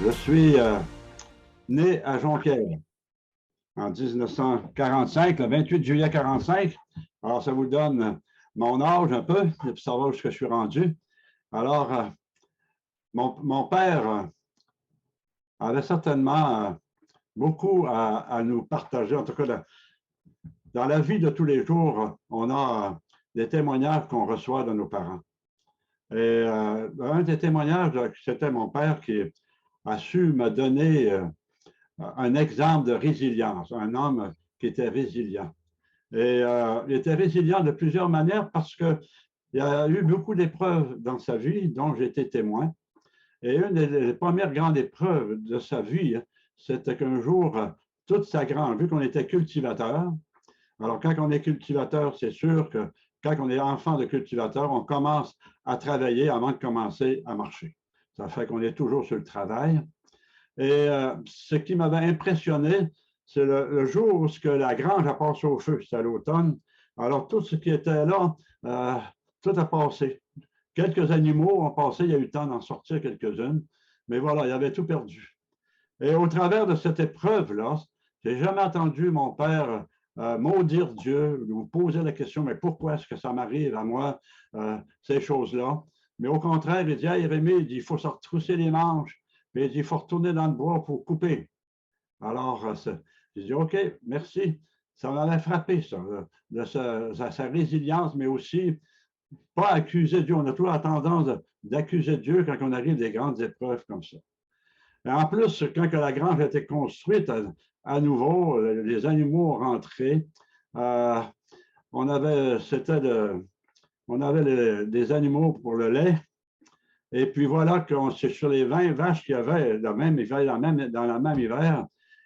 Je suis né à Jonquière en 1945, le 28 juillet 45. Alors, ça vous donne mon âge un peu, pour savoir où je suis rendu. Alors, mon père avait certainement beaucoup à nous partager. En tout cas, dans la vie de tous les jours, on a des témoignages qu'on reçoit de nos parents. Et un des témoignages, c'était mon père qui a su me donner un exemple de résilience, un homme qui était résilient. Et il était résilient de plusieurs manières parce qu'il y a eu beaucoup d'épreuves dans sa vie dont j'étais témoin. Et une des premières grandes épreuves de sa vie, c'était qu'un jour, toute sa grange, vu qu'on était cultivateur, alors quand on est cultivateur, c'est sûr que quand on est enfant de cultivateur, on commence à travailler avant de commencer à marcher. Ça fait qu'on est toujours sur le travail. Et ce qui m'avait impressionné, c'est le jour où la grange a passé au feu, c'était à l'automne. Alors, tout ce qui était là, tout a passé. Quelques animaux ont passé, il y a eu le temps d'en sortir quelques-unes, mais voilà, il avait tout perdu. Et au travers de cette épreuve-là, j'ai jamais entendu mon père maudire Dieu, ou poser la question, mais pourquoi est-ce que ça m'arrive à moi, ces choses-là? Mais au contraire, il dit, hey, Rémi, il faut se retrousser les manches, mais il faut retourner dans le bois pour couper. Alors, j'ai dit, OK, merci. Ça m'avait frappé, ça, de sa résilience, mais aussi pas accuser Dieu. On a toujours la tendance d'accuser Dieu quand on arrive des grandes épreuves comme ça. Et en plus, quand la grange a été construite à nouveau, les animaux ont rentré. On avait des animaux pour le lait. Et puis voilà que sur les 20 vaches qu'il y avait dans la même hiver,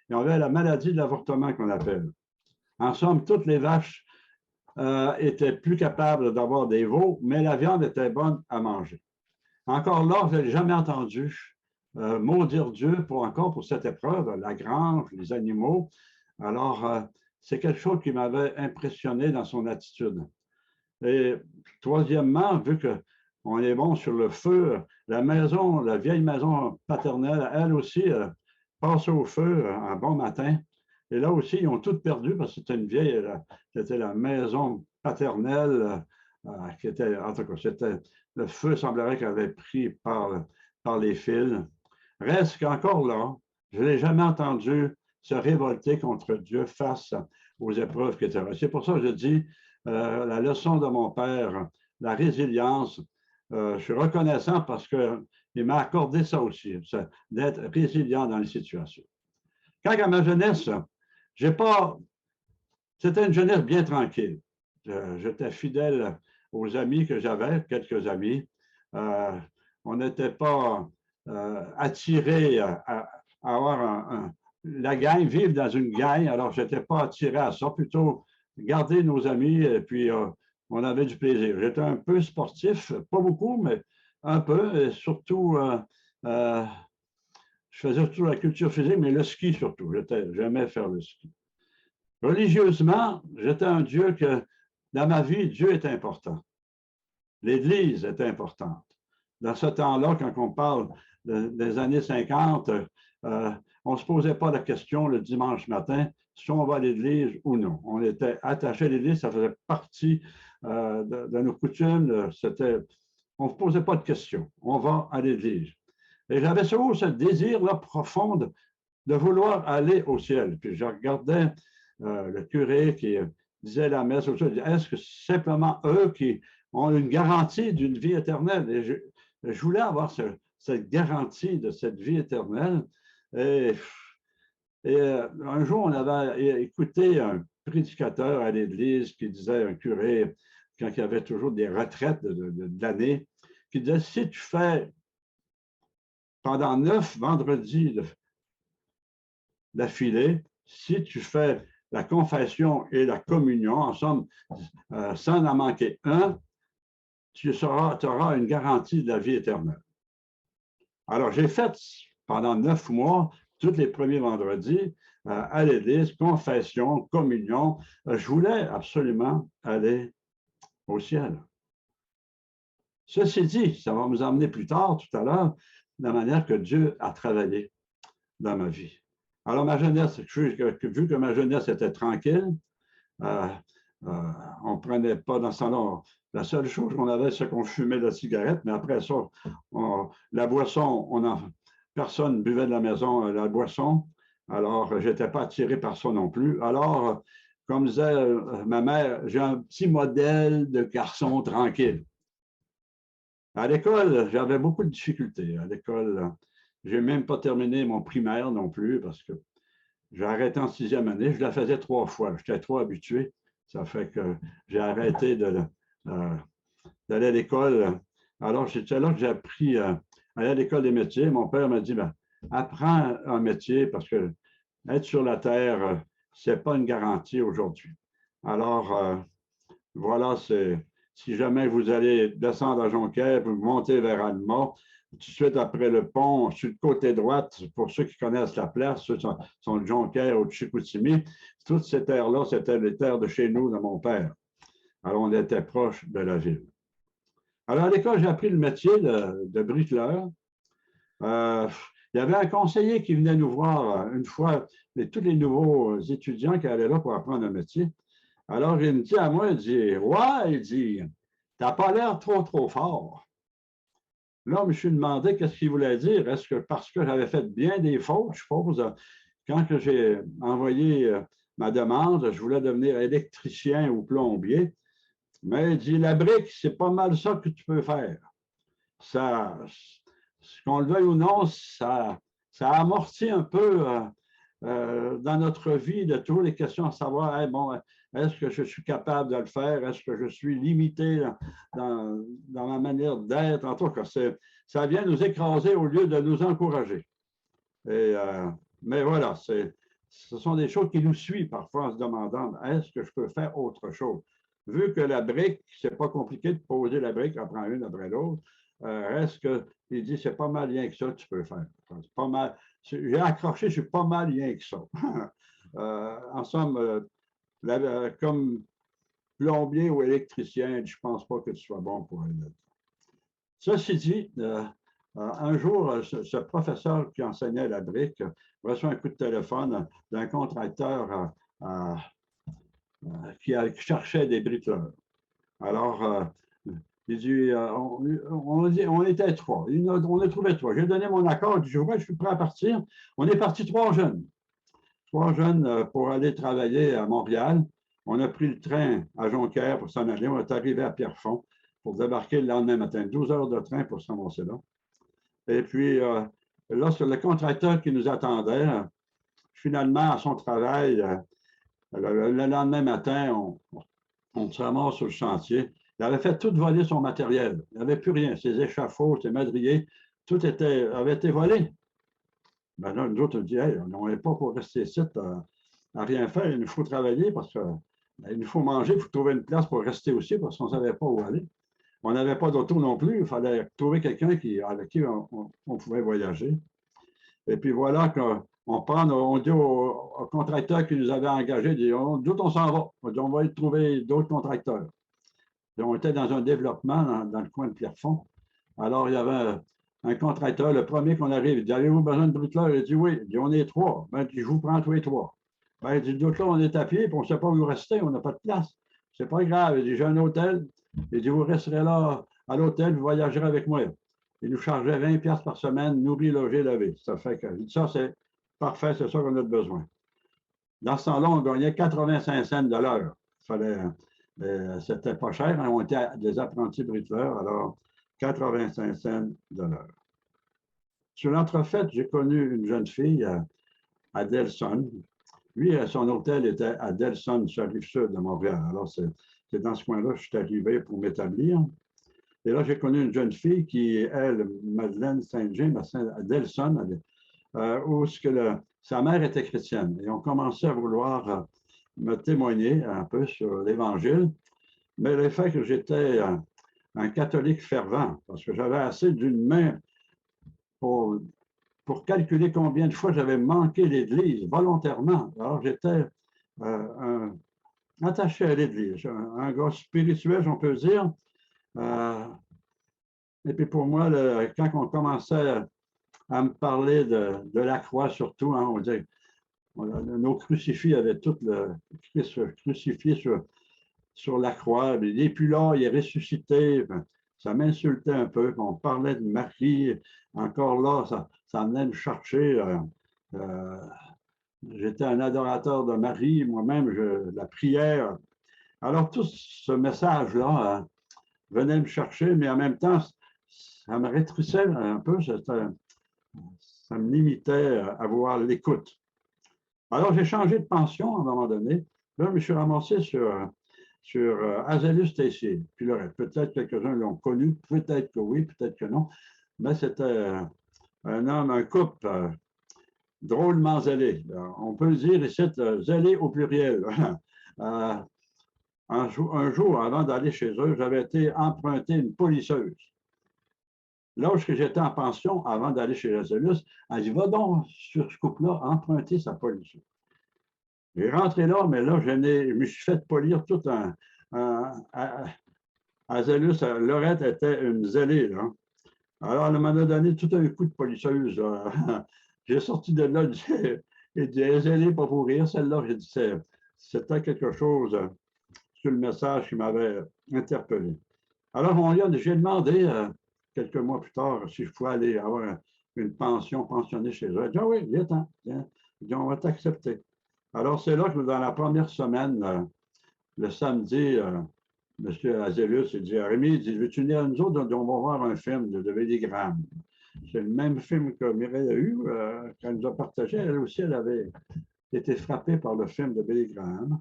il y avait la maladie de l'avortement qu'on appelle. En somme, toutes les vaches étaient plus capables d'avoir des veaux, mais la viande était bonne à manger. Encore là, je n'ai jamais entendu maudire Dieu pour cette épreuve, la grange, les animaux. Alors, c'est quelque chose qui m'avait impressionné dans son attitude. Et troisièmement, vu qu'on est bon sur le feu, la vieille maison paternelle, elle aussi, passe au feu un bon matin. Et là aussi, ils ont tout perdu parce que c'était la maison paternelle qui était, en tout cas, le feu semblerait qu'elle avait pris par les fils. Reste qu'encore là, je ne l'ai jamais entendu se révolter contre Dieu face aux épreuves qui étaient là. C'est pour ça que je dis, la leçon de mon père, la résilience, je suis reconnaissant parce qu'il m'a accordé ça aussi, d'être résilient dans les situations. Quand à ma jeunesse, c'était une jeunesse bien tranquille. J'étais fidèle aux amis que j'avais, quelques amis. On n'était pas attiré à avoir la gang, vivre dans une gang. Alors, je n'étais pas attiré à ça, plutôt garder nos amis et puis on avait du plaisir. J'étais un peu sportif, pas beaucoup, mais un peu, et surtout, je faisais surtout la culture physique, mais le ski surtout. J'aimais faire le ski. Religieusement, j'étais un Dieu que, dans ma vie, Dieu est important. L'Église est importante. Dans ce temps-là, quand on parle des années 50, on ne se posait pas la question le dimanche matin si on va à l'Église ou non. On était attaché à l'Église, ça faisait partie de nos coutumes. On ne se posait pas de questions. On va à l'Église. Et j'avais ce désir-là profond de vouloir aller au ciel. Puis je regardais le curé qui disait la messe, est-ce que c'est simplement eux qui ont une garantie d'une vie éternelle? Et je voulais avoir cette garantie de cette vie éternelle. Et un jour, on avait écouté un prédicateur à l'église qui disait, un curé, quand il y avait toujours des retraites de l'année, qui disait, si tu fais pendant 9 vendredis d'affilée, si tu fais la confession et la communion, en somme, sans en manquer un, tu auras une garantie de la vie éternelle. Alors, j'ai fait pendant 9 mois, tous les premiers vendredis, à l'église, confession, communion. Je voulais absolument aller au ciel. Ceci dit, ça va nous emmener plus tard, tout à l'heure, la manière que Dieu a travaillé dans ma vie. Alors, ma jeunesse, vu que ma jeunesse était tranquille, euh, on ne prenait pas dans ce temps-là. La seule chose qu'on avait, c'est qu'on fumait de la cigarette, mais après ça, la boisson, personne ne buvait de la maison la boisson. Alors, je n'étais pas attiré par ça non plus. Alors, comme disait ma mère, j'ai un petit modèle de garçon tranquille. À l'école, j'avais beaucoup de difficultés. À l'école, je n'ai même pas terminé mon primaire non plus parce que j'ai arrêté en 6e année. Je la faisais 3 fois. J'étais trop habitué. Ça fait que j'ai arrêté d'aller à l'école. Alors, c'est là que j'ai appris à aller à l'école des métiers. Mon père m'a dit, ben, apprends un métier parce que être sur la terre, ce n'est pas une garantie aujourd'hui. Alors, voilà, si jamais vous allez descendre à Jonquière, vous montez vers Alma, tout de suite après le pont, sur le côté droit, pour ceux qui connaissent la place, ceux qui sont de Jonquière ou de Chicoutimi, toutes ces terres-là, c'était les terres de chez nous, de mon père. Alors, on était proche de la ville. Alors, à l'école, j'ai appris le métier de bricoleur. Il y avait un conseiller qui venait nous voir une fois, tous les nouveaux étudiants qui allaient là pour apprendre un métier. Alors, il me dit à moi, il dit, ouais, il dit, t'as pas l'air trop fort. Là, je me suis demandé qu'est-ce qu'il voulait dire. Est-ce que parce que j'avais fait bien des fautes, je suppose, quand j'ai envoyé ma demande, je voulais devenir électricien ou plombier. Mais il dit, la brique, c'est pas mal ça que tu peux faire. Ça, qu'on le veuille ou non, ça amortit un peu dans notre vie de toujours les questions à savoir, hey, bon, est-ce que je suis capable de le faire? Est-ce que je suis limité dans ma manière d'être? En tout cas, ça vient nous écraser au lieu de nous encourager. Mais voilà, ce sont des choses qui nous suivent parfois en se demandant, est-ce que je peux faire autre chose? Vu que la brique, c'est pas compliqué de poser la brique, en prendre une après l'autre, reste qu'il dit, c'est pas mal rien que ça, tu peux faire. C'est pas mal. J'ai accroché, je suis pas mal rien que ça. En somme, comme plombier ou électricien, je ne pense pas que tu sois bon pour aller là-dedans. Ceci dit, un jour, ce professeur qui enseignait la brique reçoit un coup de téléphone d'un contracteur qui cherchait des bricoleurs. Alors, il dit, on était 3. On a trouvé 3. J'ai donné mon accord. Je dis, ouais, je suis prêt à partir. On est parti 3 jeunes. 3 jeunes pour aller travailler à Montréal. On a pris le train à Jonquière pour s'en aller. On est arrivé à Pierrefonds pour débarquer le lendemain matin. 12 heures de train pour s'avancer là. Et puis, là, sur le contracteur qui nous attendait, finalement, à son travail, le lendemain matin, on se ramasse sur le chantier. Il avait fait tout voler son matériel. Il n'y avait plus rien. Ses échafauds, ses madriers, tout avait été volé. Ben là, nous autres, on dit, hey, on n'est pas pour rester ici à rien faire. Il nous faut travailler parce qu'il nous faut manger. Il faut trouver une place pour rester aussi parce qu'on ne savait pas où aller. On n'avait pas d'auto non plus. Il fallait trouver quelqu'un avec qui on pouvait voyager. Et puis voilà on dit au contracteur qui nous avait engagés, d'autres on s'en va. On va y trouver d'autres contracteurs. Et on était dans un développement dans le coin de Pierrefonds. Alors, il y avait un contracteur, le premier qu'on arrive, il dit, avez-vous besoin de bricoleurs? Il dit, oui. Il dit, on est 3. Ben, je vous prends tous les 3. Ben, il dit, d'autres là, on est à pied, puis on ne sait pas où rester, on n'a pas de place. C'est pas grave. Il dit, j'ai un hôtel. Il dit, vous resterez là à l'hôtel, vous voyagerez avec moi. Il nous chargeait 20$ par semaine, nourri, logé, lavé. Ça fait que, ça, c'est parfait, c'est ça qu'on a besoin. Dans ce temps-là, on gagnait 85 cents de l'heure. C'était pas cher, hein? On était des apprentis bricoleurs, alors 85 cents de l'heure. Sur l'entrefaite, j'ai connu une jeune fille à Delson. Lui, son hôtel était à Delson, sur la rive sud de Montréal. Alors, c'est dans ce coin-là que je suis arrivé pour m'établir. Et là, j'ai connu une jeune fille qui, elle, Madeleine Saint-James, à Delson, où sa mère était chrétienne. Et on commençait à vouloir me témoigner un peu sur l'Évangile. Mais le fait que j'étais un catholique fervent, parce que j'avais assez d'une main pour calculer combien de fois j'avais manqué l'Église volontairement. Alors, j'étais attaché à l'Église, un gars spirituel, on peut dire. Et puis pour moi, quand on commençait à me parler de la croix surtout. Hein, on dit, nos crucifix avaient tout le Christ crucifié sur la croix. Et puis là, il est ressuscité. Ça m'insultait un peu. On parlait de Marie. Encore là, ça venait me chercher. J'étais un adorateur de Marie, moi-même, la prière. Alors, tout ce message-là venait me chercher, mais en même temps, ça me rétrécissait un peu. Ça me limitait à voir l'écoute. Alors, j'ai changé de pension à un moment donné. Là, je me suis ramassé sur Azalus Tessier. Puis là, peut-être quelques-uns l'ont connu, peut-être que oui, peut-être que non. Mais c'était un homme, un couple drôlement zélé. On peut le dire ici, zélé au pluriel. Un jour, avant d'aller chez eux, j'avais été emprunter une polisseuse. Lorsque j'étais en pension, avant d'aller chez Azalus, elle dit, va donc sur ce couple-là emprunter sa polisseuse. J'ai rentré là, mais là, je me suis fait polir tout Azalus, Laurette était une zélée, là. Alors, elle m'a donné tout un coup de polisseuse. J'ai sorti de là et dit, zélée, pas pour rire. Celle-là, j'ai dit, c'était quelque chose sur le message qui m'avait interpellé. Alors, j'ai demandé quelques mois plus tard si je pouvais aller avoir une pensionnée chez eux. Elle dit, ah oui, viens-t'en. On va t'accepter. Alors, c'est là que dans la première semaine, le samedi, M. Azalus, il dit, Rémi, il dit, veux-tu venir à nous autres, on va voir un film de Billy Graham. C'est le même film que Mireille a eu, qu'elle nous a partagé. Elle aussi, elle avait été frappée par le film de Billy Graham,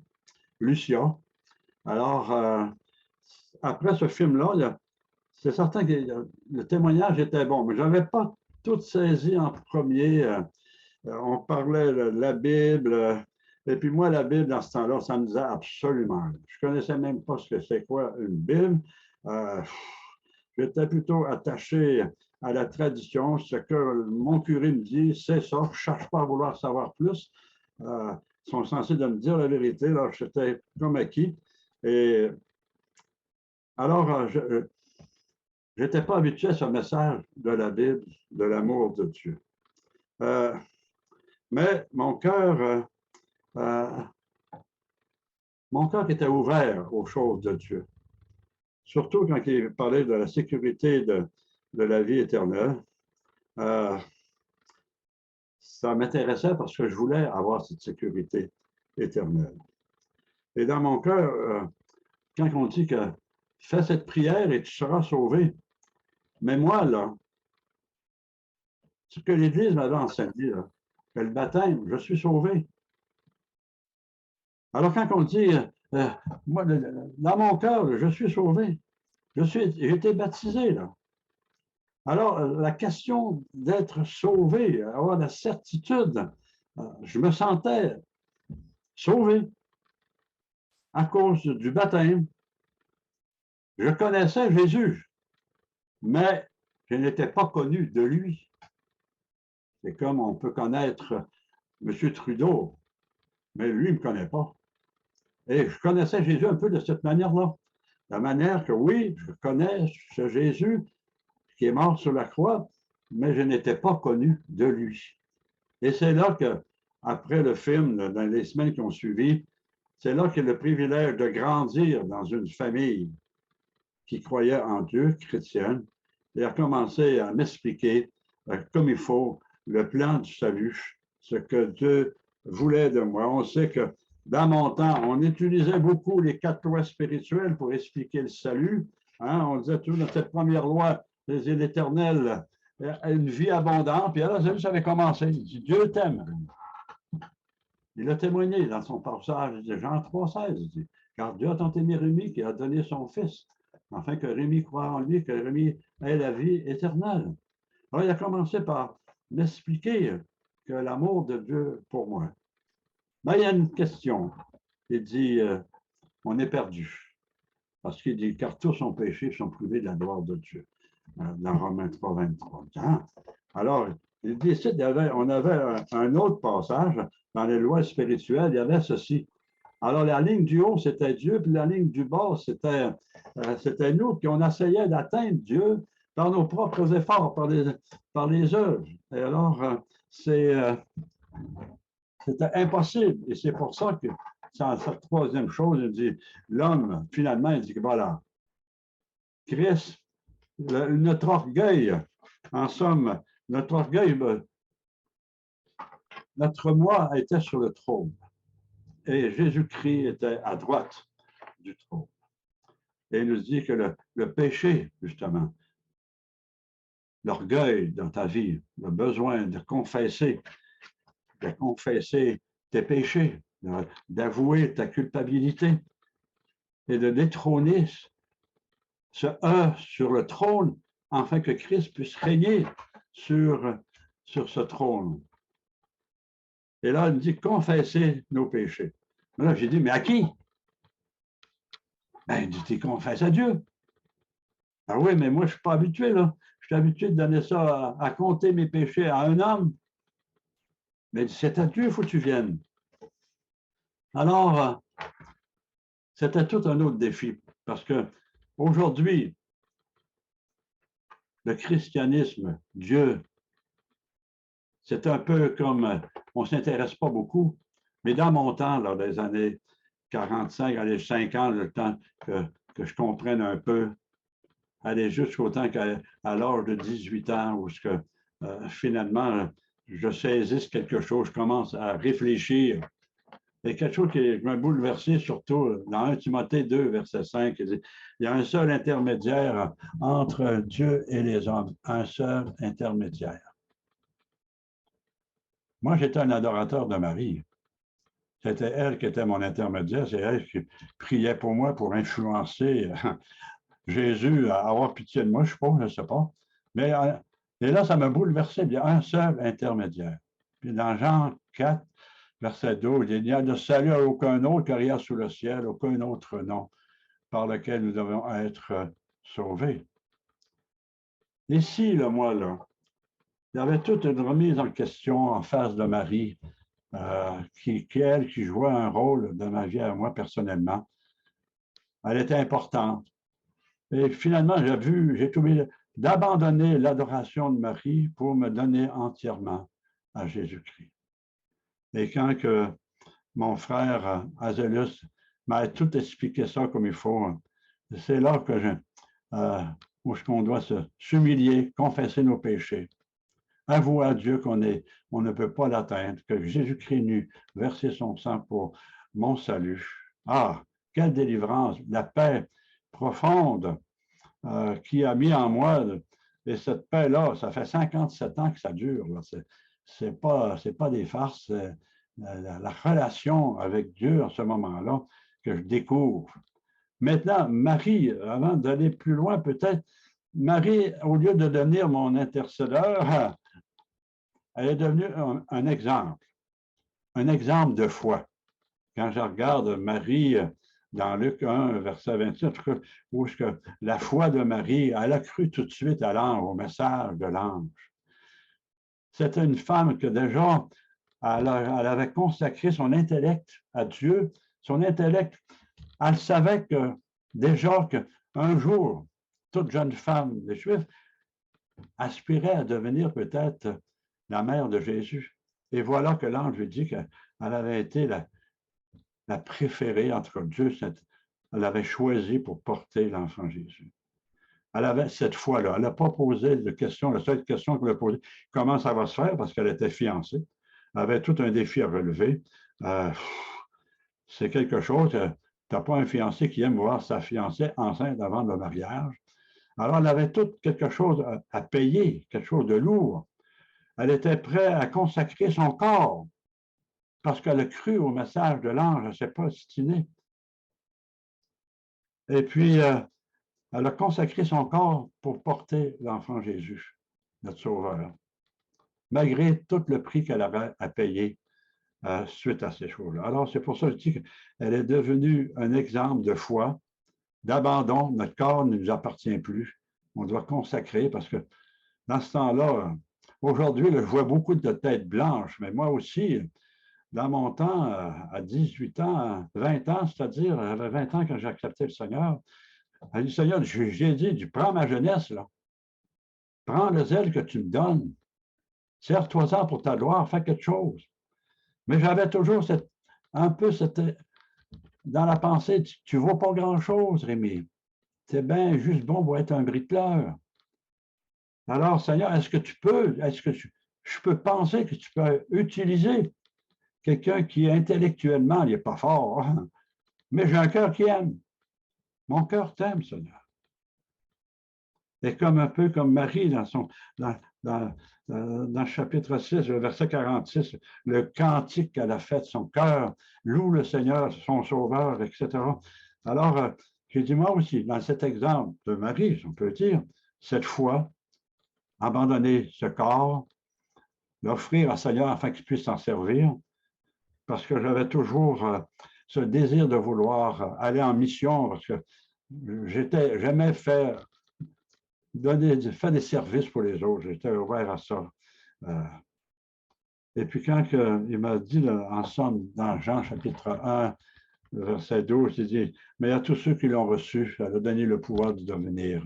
Lucia. Alors, après ce film-là, c'est certain que le témoignage était bon, mais je n'avais pas tout saisi en premier. On parlait de la Bible. Et puis moi, la Bible, dans ce temps-là, ça me disait absolument. Je ne connaissais même pas ce que c'est quoi une Bible. J'étais plutôt attaché à la tradition. Ce que mon curé me dit, c'est ça. Je ne cherche pas à vouloir savoir plus. Ils sont censés de me dire la vérité. Alors, j'étais comme acquis. Et alors, je n'étais pas habitué à ce message de la Bible, de l'amour de Dieu. Mais mon cœur était ouvert aux choses de Dieu. Surtout quand il parlait de la sécurité de la vie éternelle. Ça m'intéressait parce que je voulais avoir cette sécurité éternelle. Et dans mon cœur, quand on dit que fais cette prière et tu seras sauvé, mais moi, là, ce que l'Église m'avait enseigné, là, que le baptême, je suis sauvé. Alors, quand on dit, moi, dans mon cœur, je suis sauvé, j'ai été baptisé, là. Alors, la question d'être sauvé, avoir la certitude, je me sentais sauvé à cause du baptême. Je connaissais Jésus, mais je n'étais pas connu de lui. C'est comme on peut connaître M. Trudeau, mais lui, il ne me connaît pas. Et je connaissais Jésus un peu de cette manière-là. La manière que, oui, je connais ce Jésus qui est mort sur la croix, mais je n'étais pas connu de lui. Et c'est là que, après le film, dans les semaines qui ont suivi, c'est là que le privilège de grandir dans une famille qui croyait en Dieu, chrétienne, et a commencé à m'expliquer comme il faut le plan du salut, ce que Dieu voulait de moi. On sait que dans mon temps, on utilisait beaucoup les 4 lois spirituelles pour expliquer le salut. Hein? On disait tout dans cette première loi, l'Éternel, une vie abondante. Puis alors, ça avait commencé. Il dit, Dieu t'aime. Il a témoigné dans son passage de Jean 3,16. Il dit, car Dieu a tant aimé Rémi qu'il a donné son Fils, afin que Rémi croie en lui, que Rémi ait la vie éternelle. Alors, il a commencé par m'expliquer que l'amour de Dieu pour moi. Mais il y a une question. Il dit, on est perdu. Parce qu'il dit, car tous ont péché, sont privés de la gloire de Dieu. Dans Romains 3, 23. Hein? Alors, il dit, on avait un autre passage dans les lois spirituelles, il y avait ceci. Alors, la ligne du haut, c'était Dieu, puis la ligne du bas, c'était nous, puis on essayait d'atteindre Dieu, par nos propres efforts, par les œuvres. Et alors, c'était impossible. Et c'est pour ça que, cette troisième chose, il dit, l'homme, finalement, il dit que voilà, Christ, notre orgueil, en somme, notre orgueil, notre moi était sur le trône. Et Jésus-Christ était à droite du trône. Et il nous dit que le péché, justement, l'orgueil dans ta vie, le besoin de confesser tes péchés, d'avouer ta culpabilité et de détrôner ce sur le trône, afin que Christ puisse régner sur ce trône. Et là, il me dit, confesser nos péchés. Là, j'ai dit, mais à qui? Ben, il dit, tu confesses à Dieu. Ah oui, mais moi, je ne suis pas habitué, là. Je suis habitué de donner ça, à compter mes péchés à un homme. Mais c'est à Dieu, il faut que tu viennes. Alors, c'était tout un autre défi. Parce que aujourd'hui, le christianisme, Dieu, c'est un peu comme, on ne s'intéresse pas beaucoup, mais dans mon temps, lors des années 45, allez, 50, le temps que je comprenne un peu, aller jusqu'au temps qu'à l'âge de 18 ans, où finalement, je saisisse quelque chose, je commence à réfléchir. Et quelque chose qui m'a bouleversé, surtout dans 1 Timothée 2, verset 5, il dit, il y a un seul intermédiaire entre Dieu et les hommes, un seul intermédiaire. Moi, j'étais un adorateur de Marie. C'était elle qui était mon intermédiaire, c'est elle qui priait pour moi pour influencer Jésus à avoir pitié de moi, je ne sais pas. Mais et là, ça m'a bouleversé. Il y a un seul intermédiaire. Puis dans Jean 4, verset 12, il n'y a de salut à aucun autre car il y a sous le ciel aucun autre nom par lequel nous devons être sauvés. Ici, le moi, là, il y avait toute une remise en question en face de Marie, elle, qui jouait un rôle dans ma vie à moi personnellement. Elle était importante. Et finalement, j'ai trouvé d'abandonner l'adoration de Marie pour me donner entièrement à Jésus-Christ. Et quand que mon frère Azélus m'a tout expliqué ça comme il faut, c'est là que où on doit s'humilier, confesser nos péchés, avouer à Dieu on ne peut pas l'atteindre, que Jésus-Christ nu versé son sang pour mon salut. Ah, quelle délivrance, la paix profonde qui a mis en moi, et cette paix-là, ça fait 57 ans que ça dure. C'est pas des farces. La relation avec Dieu en ce moment-là que je découvre. Maintenant, Marie, avant d'aller plus loin, peut-être, Marie, au lieu de devenir mon intercesseur, elle est devenue un exemple de foi. Quand je regarde Marie dans Luc 1, verset 27, où la foi de Marie, elle a cru tout de suite à l'ange, au message de l'ange. C'était une femme que déjà, elle avait consacré son intellect à Dieu. Son intellect, elle savait que déjà qu'un jour, toute jeune femme des Juifs aspirait à devenir peut-être la mère de Jésus. Et voilà que l'ange lui dit qu'elle avait été la préférée, entre Dieu, elle avait choisi pour porter l'enfant Jésus. Elle avait cette foi-là. Elle n'a pas posé de question. La seule question qu'elle a posée, comment ça va se faire, parce qu'elle était fiancée. Elle avait tout un défi à relever. C'est quelque chose, tu n'as pas un fiancé qui aime voir sa fiancée enceinte avant le mariage. Alors, elle avait tout quelque chose à payer, quelque chose de lourd. Elle était prête à consacrer son corps parce qu'elle a cru au message de l'ange, elle ne s'est pas ostinée. Et puis, elle a consacré son corps pour porter l'enfant Jésus, notre Sauveur, malgré tout le prix qu'elle avait à payer suite à ces choses-là. Alors, c'est pour ça que je dis qu'elle est devenue un exemple de foi, d'abandon. Notre corps ne nous appartient plus. On doit consacrer parce que dans ce temps-là, aujourd'hui, je vois beaucoup de têtes blanches, mais moi aussi, dans mon temps, à 18 ans, 20 ans, c'est-à-dire, j'avais 20 ans quand j'ai accepté le Seigneur, elle dit, Seigneur, j'ai dit, prends ma jeunesse, là. Prends le zèle que tu me donnes. Sers-toi-en pour ta gloire, fais quelque chose. Mais j'avais toujours dans la pensée, tu ne vaux pas grand-chose, Rémi. C'est bien juste bon pour être un bricoleur. Alors, Seigneur, est-ce que je peux penser que tu peux utiliser quelqu'un qui intellectuellement, il n'est pas fort, hein, mais j'ai un cœur qui aime. Mon cœur t'aime, Seigneur. Et un peu comme Marie dans le chapitre 6, le verset 46, le cantique qu'elle a fait de son cœur, loue le Seigneur, son sauveur, etc. Alors, j'ai dit, moi aussi, dans cet exemple de Marie, on peut dire, cette foi, abandonner ce corps, l'offrir à Seigneur afin qu'il puisse s'en servir, parce que j'avais toujours ce désir de vouloir aller en mission, parce que j'aimais faire des services pour les autres. J'étais ouvert à ça. Et puis quand il m'a dit, là, en somme, dans Jean chapitre 1, verset 12, il dit, mais à tous ceux qui l'ont reçu, elle a donné le pouvoir de devenir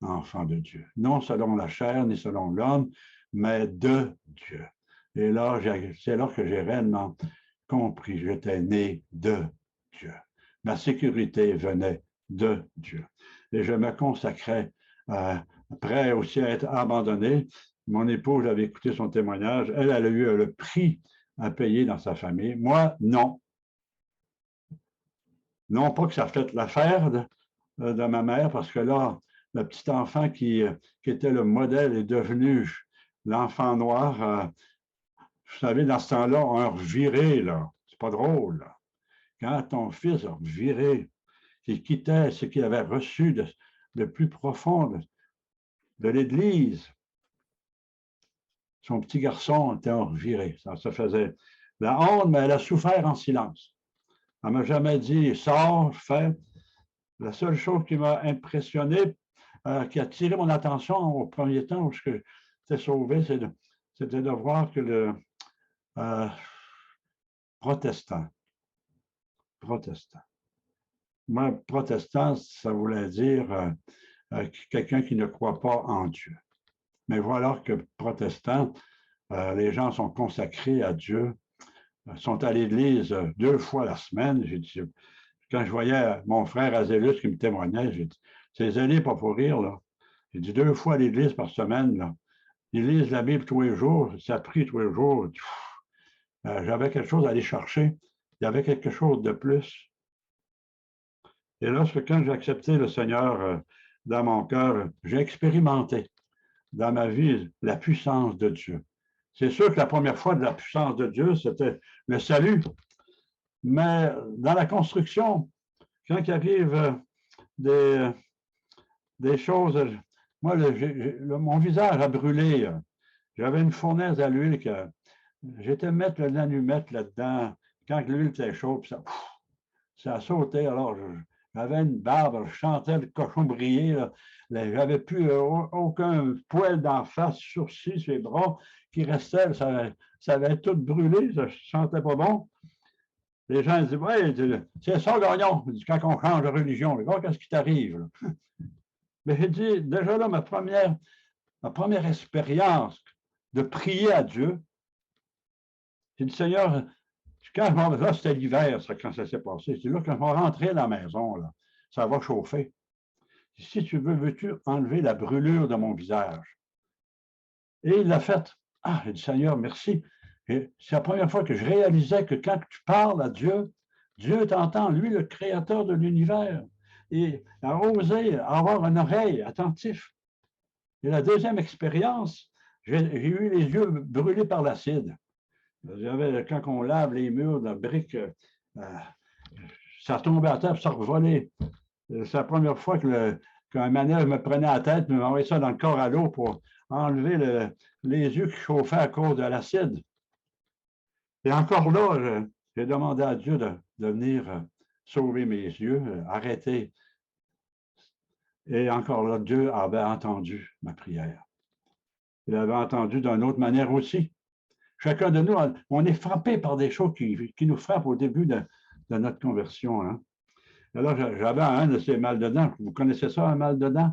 enfants de Dieu. Non selon la chair, ni selon l'homme, mais de Dieu. Et là, c'est là que j'ai réellement compris. J'étais né de Dieu. Ma sécurité venait de Dieu. Et je me consacrais prêt aussi à être abandonné. Mon épouse avait écouté son témoignage. Elle a eu le prix à payer dans sa famille. Moi, non. Non pas que ça fait l'affaire de ma mère, parce que là, le petit enfant qui était le modèle est devenu l'enfant noir. Vous savez, dans ce temps-là, on a reviré, là. C'est pas drôle, là. Quand ton fils a reviré, qu'il quittait ce qu'il avait reçu de plus profond de l'Église, son petit garçon était reviré. Ça se faisait la honte, mais elle a souffert en silence. Elle ne m'a jamais dit, sors, fais. La seule chose qui m'a impressionné, qui a attiré mon attention au premier temps où j'étais sauvé, c'était de voir que le protestant, moi, protestant, ça voulait dire quelqu'un qui ne croit pas en Dieu. Mais voilà que protestant, les gens sont consacrés à Dieu, sont à l'église 2 fois la semaine. J'ai dit, quand je voyais mon frère Azélus qui me témoignait, j'ai dit, c'est zélé pas pour rire, là. J'ai dit 2 fois à l'église par semaine, là. Ils lisent la Bible tous les jours, ça prie tous les jours. J'avais quelque chose à aller chercher. Il y avait quelque chose de plus. Et lorsque, quand j'ai accepté le Seigneur dans mon cœur, j'ai expérimenté dans ma vie la puissance de Dieu. C'est sûr que la première fois de la puissance de Dieu, c'était le salut. Mais dans la construction, quand il arrive des choses, moi, mon visage a brûlé. J'avais une fournaise à l'huile que j'étais mettre l'allumette là-dedans. Quand l'huile était chaude, ça a sauté. Alors, j'avais une barbe, je chantais le cochon briller. J'avais plus aucun poil d'en face, sourcils, sur les bras qui restait. Ça avait tout brûlé, ça ne sentais pas bon. Les gens disent, ouais, c'est ça, Gagnon, quand on change de religion. Qu'est-ce qui t'arrive? Mais j'ai dit, déjà là, ma première expérience de prier à Dieu, j'ai dit, Seigneur, quand je m'en vais, là, c'était l'hiver, ça, quand ça s'est passé. C'est là, quand je vais rentrer dans la maison, là, ça va chauffer. Si tu veux, veux-tu enlever la brûlure de mon visage? Et il l'a fait. Ah, j'ai dit, Seigneur, merci. C'est la première fois que je réalisais que quand tu parles à Dieu, Dieu t'entend, lui, le créateur de l'univers. Et a osé avoir une oreille attentive. Et la deuxième expérience, j'ai eu les yeux brûlés par l'acide. Quand on lave les murs de briques, ça tombait à terre, ça revolait. C'est la première fois qu'un manège me prenait la tête, me m'envoyait ça dans le corps à l'eau pour enlever les yeux qui chauffaient à cause de l'acide. Et encore là, j'ai demandé à Dieu de venir sauver mes yeux, arrêter. Et encore là, Dieu avait entendu ma prière. Il avait entendu d'une autre manière aussi. Chacun de nous, on est frappé par des choses qui nous frappent au début de notre conversion. Hein. Alors, j'avais un de ces mal de dents. Vous connaissez ça, un mal de dents?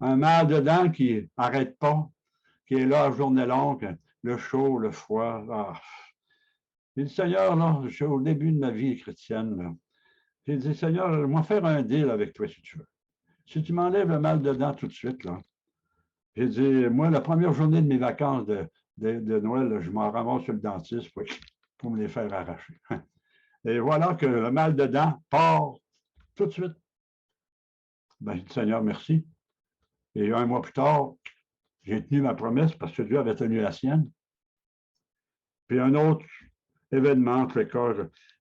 un mal de dents qui n'arrête pas, qui est là à journée longue, le chaud, le froid. Ah. J'ai dit, Seigneur, là, je suis au début de ma vie chrétienne. Là. J'ai dit, Seigneur, moi faire un deal avec toi si tu veux. Si tu m'enlèves le mal de dents tout de suite, là, j'ai dit, moi, la première journée de mes vacances de Noël, là, je m'en ramasse sur le dentiste pour me les faire arracher. Et voilà que le mal de dents part tout de suite. Ben, j'ai dit, Seigneur, merci. Et un mois plus tard, j'ai tenu ma promesse parce que Dieu avait tenu la sienne. Puis un autre événement, très corps,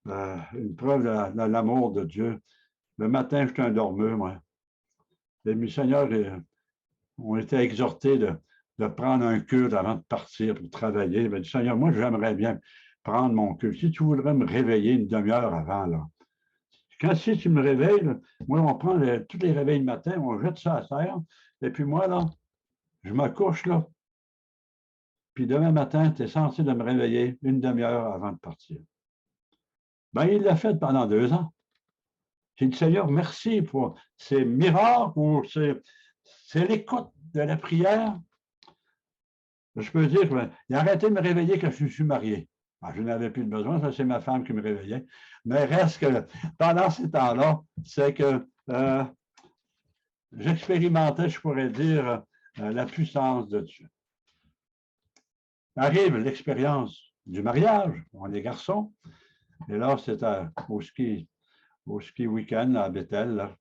une preuve de l'amour de Dieu. Le matin, j'étais un dormeur, moi. Et Seigneur, on était exhortés de prendre un culte avant de partir pour travailler. Il dit, Seigneur, moi, j'aimerais bien prendre mon culte. Si tu voudrais me réveiller une demi-heure avant, là. Quand si tu me réveilles, là, moi, on prend tous les réveils le matin, on jette ça à terre, et puis moi, là, je me couche, là. Puis demain matin, tu es censé de me réveiller une demi-heure avant de partir. Ben, il l'a fait pendant 2 ans. J'ai dit, Seigneur, merci pour ces miracles, pour c'est l'écoute de la prière. Je peux dire qu'il a arrêté de me réveiller quand je suis marié. Alors, je n'avais plus de besoin, ça c'est ma femme qui me réveillait. Mais reste que pendant ces temps-là, c'est que j'expérimentais, je pourrais dire, la puissance de Dieu. Arrive l'expérience du mariage, on est garçons, et là c'était au ski week-end à Bethel, là,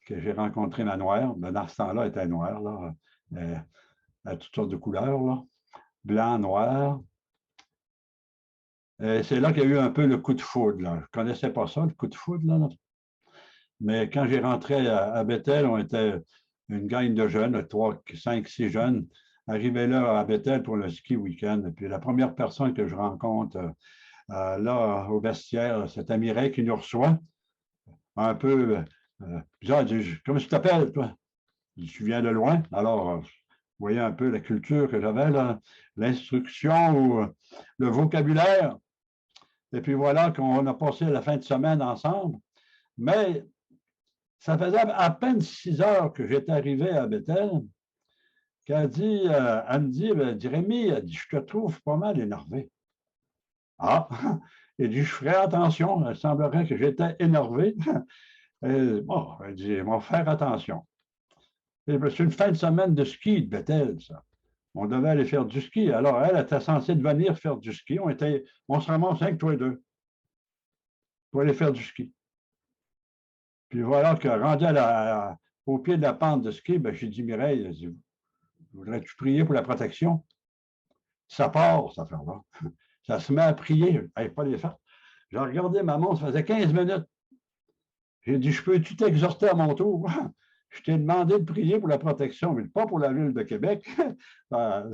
que j'ai rencontré ma noire. Ben, dans ce temps-là, elle était noire, là, à toutes sortes de couleurs, là, blanc, noir. Et c'est là qu'il y a eu un peu le coup de foudre. Là. Je ne connaissais pas ça, le coup de foudre. Là. Mais quand j'ai rentré à Bethel, on était une gang de jeunes, 3, 5, 6 jeunes, arrivés là à Bethel pour le ski week-end. Et puis la première personne que je rencontre là au vestiaire, c'est Mireille qui nous reçoit. Un peu bizarre, comment tu t'appelles, toi? Je viens de loin. Alors, vous voyez un peu la culture que j'avais, l'instruction ou le vocabulaire. Et puis voilà qu'on a passé la fin de semaine ensemble. Mais ça faisait à peine 6 heures que j'étais arrivé à Bethel qu'elle dit, elle me dit, Rémi, elle dit, je te trouve pas mal énervé. Ah, elle dit, je ferai attention. Il semblerait que j'étais énervé. Et, bon, elle dit, on va faire attention. C'est une fin de semaine de ski de Bethel, ça. On devait aller faire du ski. Alors, elle était censée venir faire du ski. On se ramasse avec toi et deux pour aller faire du ski. Puis voilà que rendu au pied de la pente de ski, ben, j'ai dit, Mireille, voudrais-tu prier pour la protection? Ça part, ça fait là. Ça se met à prier. Pas les faire. J'ai regardé ma montre, ça faisait 15 minutes. J'ai dit, je peux-tu t'exhorter à mon tour? Je t'ai demandé de prier pour la protection, mais pas pour la ville de Québec. En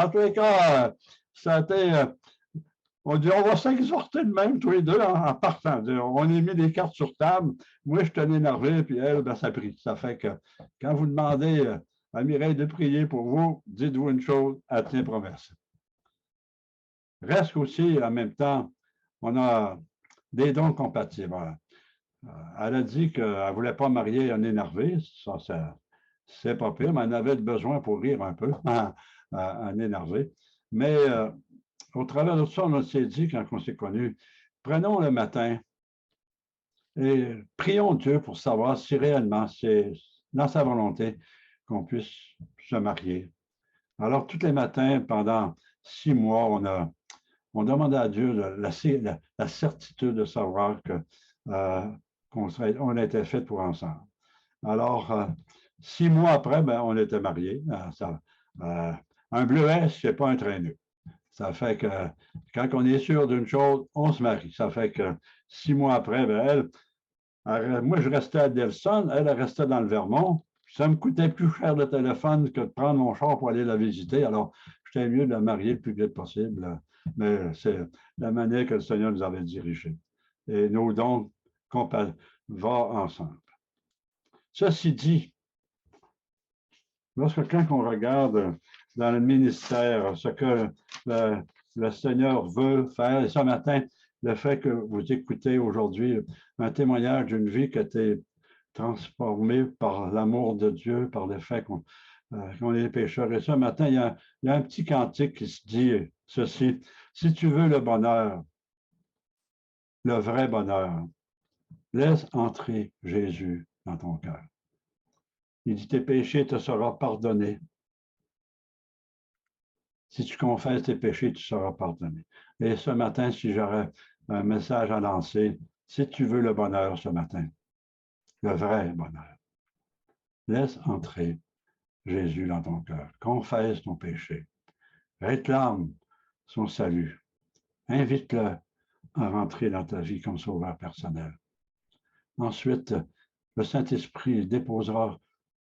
tous les cas, ça a été. On dit, on va s'exhorter de même, tous les deux, en partant. On a mis des cartes sur table. Moi, je tenais énervé, puis elle, ben, ça prie. Ça fait que quand vous demandez à Mireille de prier pour vous, dites-vous une chose, elle tient promesse. Reste aussi, en même temps, on a des dons compatibles. Elle a dit qu'elle ne voulait pas marier un énervé. Ça c'est pas pire, mais elle avait besoin pour rire un peu, un énervé. Mais au travers de ça, on s'est dit, quand on s'est connus, prenons le matin et prions Dieu pour savoir si réellement c'est dans sa volonté qu'on puisse se marier. Alors, tous les matins, pendant 6 mois, on demandait à Dieu la certitude de savoir qu'on était fait pour ensemble. Alors, 6 mois après, ben, on était mariés. Un bleuet, ce n'est pas un traîneux. Ça fait que quand on est sûr d'une chose, on se marie. Ça fait que 6 mois après, ben, moi, je restais à Delson, elle restait dans le Vermont. Ça me coûtait plus cher le téléphone que de prendre mon char pour aller la visiter. Alors, j'étais mieux de la marier le plus vite possible. Mais c'est la manière que le Seigneur nous avait dirigés. Et nos dons vont ensemble. Ceci dit, lorsque quand on regarde dans le ministère ce que le Seigneur veut faire, et ce matin, le fait que vous écoutez aujourd'hui un témoignage d'une vie qui était transformés par l'amour de Dieu, par le fait qu'on est pécheurs. Et ce matin, il y a un petit cantique qui se dit ceci: si tu veux le bonheur, le vrai bonheur, laisse entrer Jésus dans ton cœur. Il dit, tes péchés te seront pardonnés. Si tu confesses tes péchés, tu seras pardonné. Et ce matin, si j'aurais un message à lancer, si tu veux le bonheur ce matin, le vrai bonheur, laisse entrer Jésus dans ton cœur. Confesse ton péché. Réclame son salut. Invite-le à rentrer dans ta vie comme sauveur personnel. Ensuite, le Saint-Esprit déposera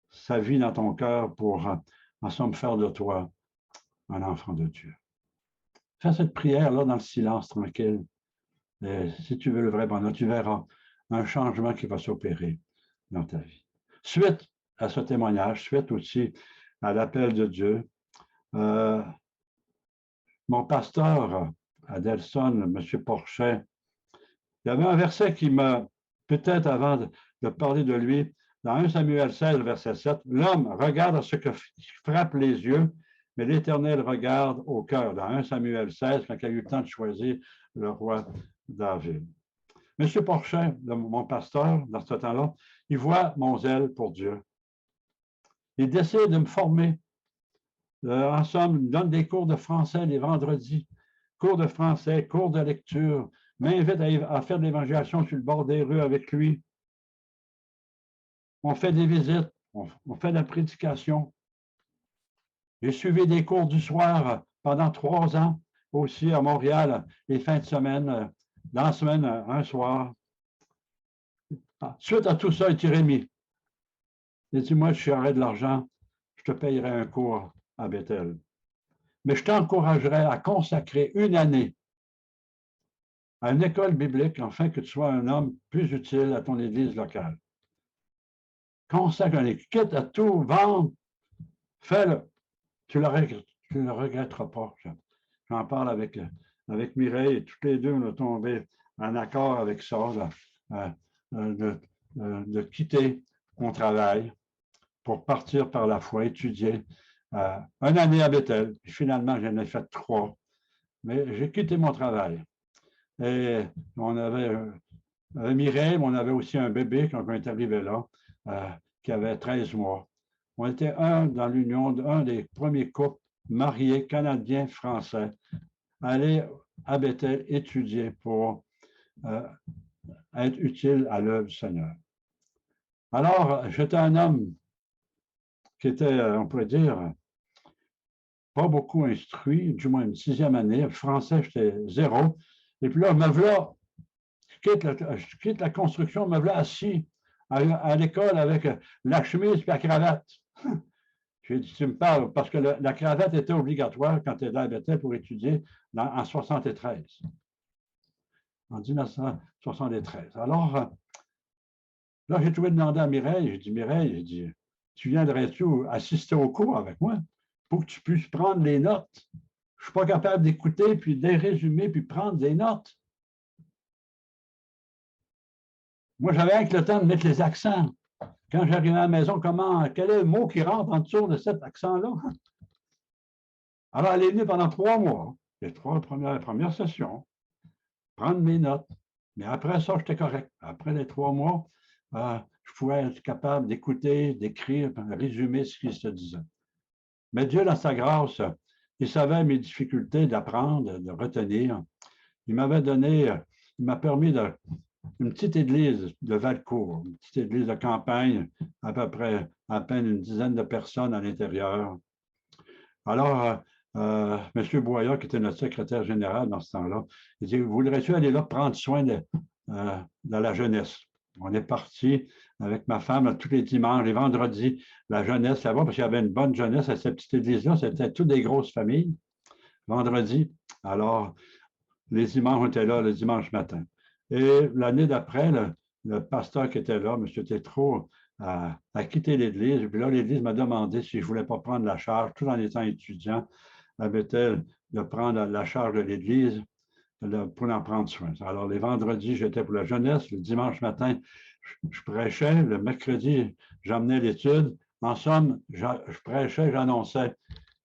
sa vie dans ton cœur pour, en somme, faire de toi un enfant de Dieu. Fais cette prière-là dans le silence tranquille. Et si tu veux le vrai bonheur, tu verras un changement qui va s'opérer dans ta vie. Suite à ce témoignage, suite aussi à l'appel de Dieu, mon pasteur à Delson, M. Porchet, il y avait un verset qui m'a, peut-être avant de parler de lui, dans 1 Samuel 16, verset 7, l'homme regarde à ce que frappe les yeux, mais l'Éternel regarde au cœur. Dans 1 Samuel 16, quand il a eu le temps de choisir le roi David. M. Porchet, mon pasteur, dans ce temps-là, il voit mon zèle pour Dieu. Il décide de me former. En somme, il me donne des cours de français les vendredis, cours de français, cours de lecture, m'invite à faire de l'évangélisation sur le bord des rues avec lui. On fait des visites, on fait de la prédication. J'ai suivi des cours du soir pendant 3 ans, aussi à Montréal, les fins de semaine, dans la semaine, un soir. Suite à tout ça, Jérémie, il dit, moi, je chercherai de l'argent, je te payerai un cours à Bethel. Mais je t'encouragerai à consacrer une année à une école biblique afin que tu sois un homme plus utile à ton église locale. Consacre une année, quitte à tout vendre, fais-le. Tu ne le regretteras pas. J'en parle avec Mireille et toutes les deux, on a tombé en accord avec ça, de quitter mon travail pour partir par la foi, étudier une année à Bethel. Puis finalement, j'en ai fait 3. Mais j'ai quitté mon travail. Et on avait Mireille, mais on avait aussi un bébé quand on est arrivé là, qui avait 13 mois. On était dans l'union, un des premiers couples mariés canadiens-français, aller à Bethel étudier pour être utile à l'œuvre du Seigneur. Alors, j'étais un homme qui était, on pourrait dire, pas beaucoup instruit, du moins une 6e année. Français, j'étais 0. Et puis là, me voilà, je quitte la construction, me voilà assis à l'école avec la chemise et la cravate. J'ai dit, tu me parles, parce que la cravate était obligatoire quand tu étais à Bethel pour étudier en 73. En 1973. Alors, là, j'ai trouvé demander à Mireille. J'ai dit, Mireille, j'ai dit, tu viendrais-tu assister au cours avec moi pour que tu puisses prendre les notes? Je ne suis pas capable d'écouter, puis de les résumer, puis prendre des notes. Moi, j'avais avec le temps de mettre les accents. Quand j'arrive à la maison, quel est le mot qui rentre en dessous de cet accent-là? Alors, elle est venue pendant 3 mois, les 3 premières sessions, prendre mes notes. Mais après ça, j'étais correct. Après les 3 mois, je pouvais être capable d'écouter, d'écrire, de résumer ce qui se disait. Mais Dieu, dans sa grâce, il savait mes difficultés d'apprendre, de retenir. Il m'a permis une petite église de Valcourt, une petite église de campagne, à peu près à peine une dizaine de personnes à l'intérieur. Alors, M. Boyer, qui était notre secrétaire général dans ce temps-là, il dit, voudrais-tu aller là prendre soin de la jeunesse? On est parti avec ma femme tous les dimanches, les vendredis, la jeunesse là-bas, parce qu'il y avait une bonne jeunesse à cette petite église-là, c'était toutes des grosses familles, vendredi. Alors, les dimanches, on était là le dimanche matin. Et l'année d'après, le pasteur qui était là, M. Tétrault, a quitté l'église. Puis là, l'église m'a demandé si je ne voulais pas prendre la charge, tout en étant étudiant à Bethel, de prendre la charge de l'église pour en prendre soin. Alors, les vendredis, j'étais pour la jeunesse. Le dimanche matin, je prêchais. Le mercredi, j'amenais l'étude. En somme, je prêchais, j'annonçais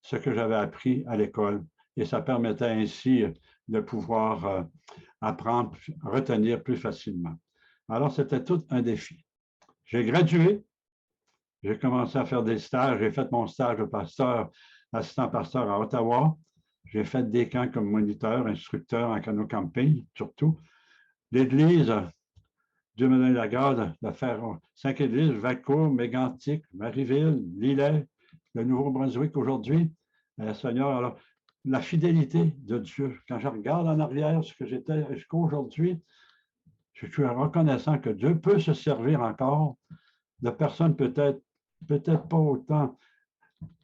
ce que j'avais appris à l'école. Et ça permettait ainsi de pouvoir apprendre, retenir plus facilement. Alors, c'était tout un défi. J'ai gradué. J'ai commencé à faire des stages. J'ai fait mon stage de pasteur, assistant pasteur à Ottawa. J'ai fait des camps comme moniteur, instructeur en canot-camping, surtout. L'Église, Dieu me donne la grâce de faire 5 églises, Valcourt, Mégantic, Marieville, Lillet, le Nouveau-Brunswick aujourd'hui. Seigneur, alors, la fidélité de Dieu. Quand je regarde en arrière ce que j'étais jusqu'à aujourd'hui, je suis reconnaissant que Dieu peut se servir encore de personnes peut-être pas autant.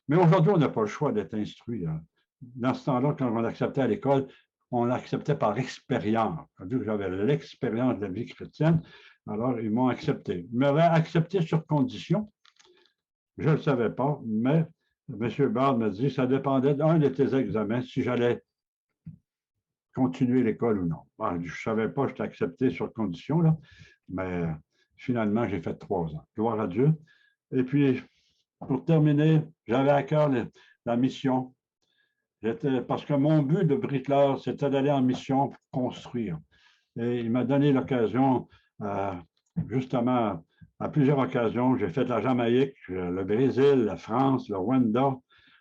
Mais aujourd'hui, on n'a pas le choix d'être instruit. Dans ce temps-là, quand on acceptait à l'école, on l'acceptait par expérience. J'avais l'expérience de la vie chrétienne, alors ils m'ont accepté. Ils m'avaient accepté sur condition. Je ne le savais pas, mais M. Bard me dit que ça dépendait d'un de tes examens si j'allais continuer l'école ou non. Je ne savais pas, je t'ai accepté sur condition, là, mais finalement, j'ai fait 3 ans. Gloire à Dieu. Et puis, pour terminer, j'avais à cœur la mission. Parce que mon but de bricoleur, c'était d'aller en mission pour construire. Et il m'a donné l'occasion, justement, à plusieurs occasions, j'ai fait la Jamaïque, le Brésil, la France, le Rwanda,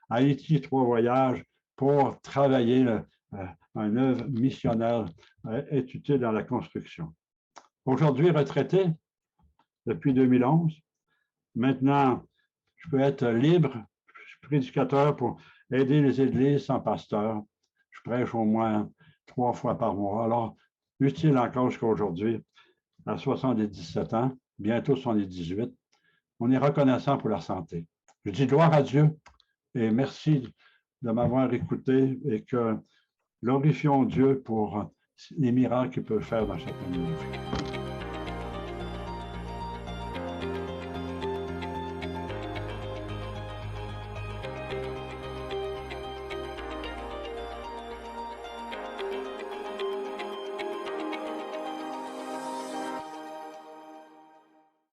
Haïti, 3 voyages pour travailler un œuvre missionnaire étudiée dans la construction. Aujourd'hui, retraité depuis 2011. Maintenant, je peux être libre, je suis prédicateur pour aider les églises sans pasteur. Je prêche au moins 3 fois par mois. Alors, utile encore jusqu'à aujourd'hui, à 77 ans, bientôt 78. On est reconnaissant pour la santé. Je dis gloire à Dieu et merci de m'avoir écouté et que glorifions Dieu pour les miracles qu'il peut faire dans chacun de nous.